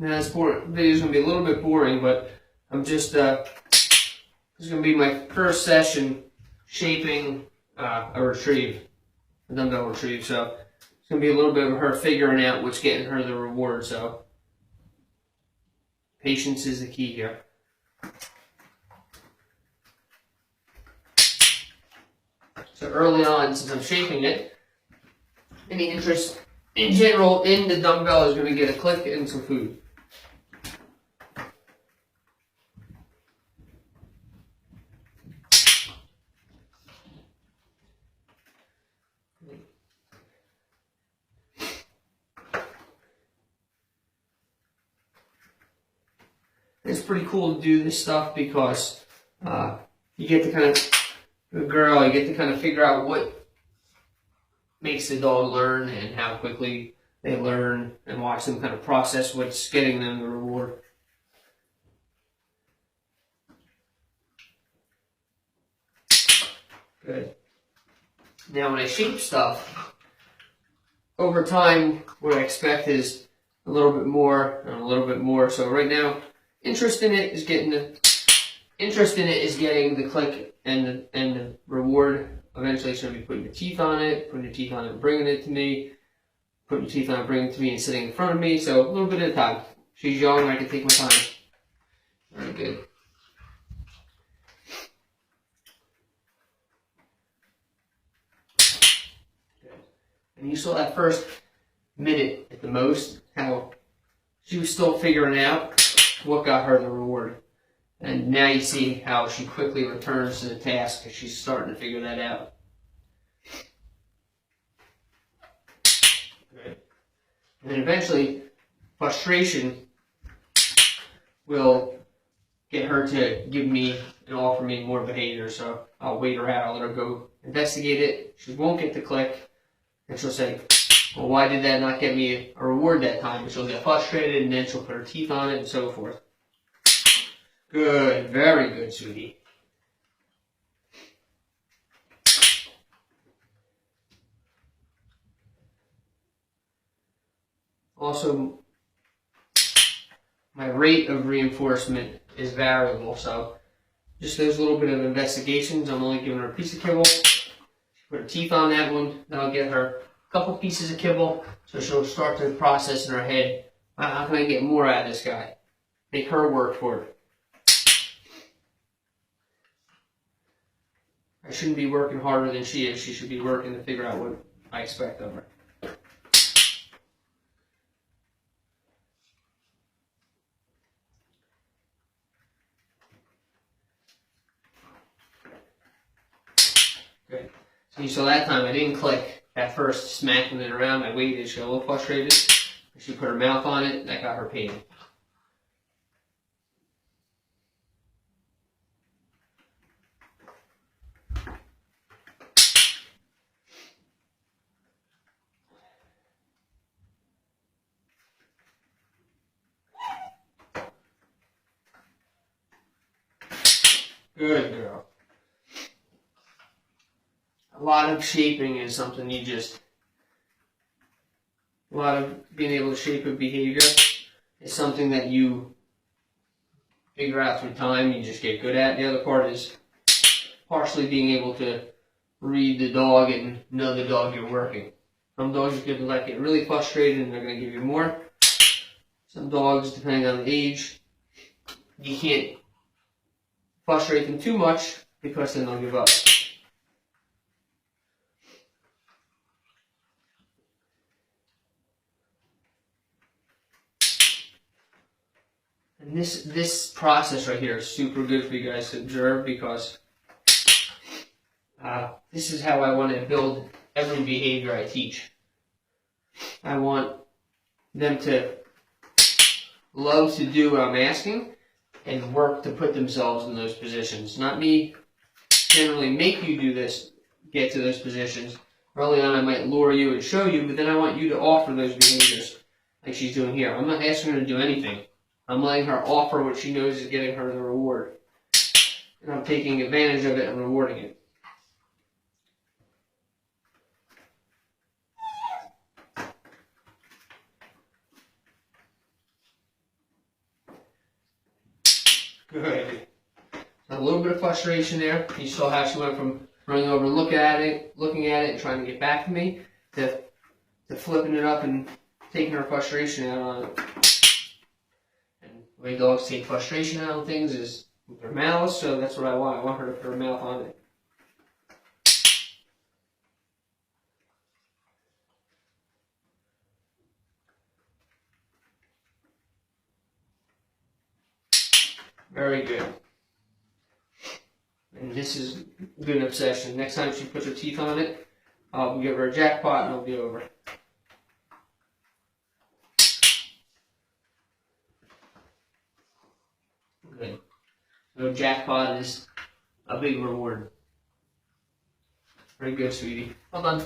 Now this video is going to be a little bit boring, but I'm just, this is going to be my first session shaping a retrieve, a dumbbell retrieve. So it's going to be a little bit of her figuring out what's getting her the reward. So patience is the key here. So early on, since I'm shaping it, any interest in general in the dumbbell is going to get a click and some food. It's pretty cool to do this stuff because you get to kind of, the girl, you get to kind of figure out what makes the dog learn and how quickly they learn, and watch them kind of process what's getting them the reward. Good. Now when I shape stuff, over time what I expect is a little bit more and a little bit more. So right now, interest in it is getting the click and the reward. Eventually it's going to be putting your teeth on it, and bringing it to me, putting your teeth on it, bringing it to me, and sitting in front of me. So a little bit at a time. She's young, I can take my time. Very good. And you saw that first minute at the most, how she was still figuring out what got her the reward. And now you see how she quickly returns to the task because she's starting to figure that out. Good. And then eventually, frustration will get her to give me and offer me more behavior. So I'll wait her out, I'll let her go investigate it. She won't get the click. And she'll say, well, why did that not get me a reward that time? And she'll get frustrated, and then she'll put her teeth on it and so forth. Good, very good, sweetie. Also, my rate of reinforcement is variable, so just those little bit of investigations, I'm only giving her a piece of kibble. Put her teeth on that one, that'll get her a couple pieces of kibble, so she'll start to process in her head, how can I get more out of this guy? Make her work for it. I shouldn't be working harder than she is. She should be working to figure out what I expect of her. Good. So you saw that time I didn't click. At first, smacking it around, I waited. She got a little frustrated. She put her mouth on it. That got her pain. Good girl. A lot of shaping is something a lot of being able to shape a behavior is something that you figure out through time, you just get good at. The other part is partially being able to read the dog and know the dog you're working. Some dogs you can get really frustrated and they're going to give you more. Some dogs, depending on the age, you can't frustrate them too much because then they'll give up. And this process right here is super good for you guys to observe because this is how I want to build every behavior I teach. I want them to love to do what I'm asking and work to put themselves in those positions. Not me generally make you do this, get to those positions. Early on I might lure you and show you, but then I want you to offer those behaviors like she's doing here. I'm not asking her to do anything. I'm letting her offer what she knows is getting her the reward. And I'm taking advantage of it and rewarding it. Good. A little bit of frustration there. You saw how she went from running over, looking at it, and trying to get back to me, to flipping it up and taking her frustration out on it. And the way dogs take frustration out on things is with their mouths, so that's what I want. I want her to put her mouth on it. Very good. And this is good obsession. Next time she puts her teeth on it, I'll give her a jackpot and it'll be over. Good. So jackpot is a big reward. Very good, sweetie. Well done.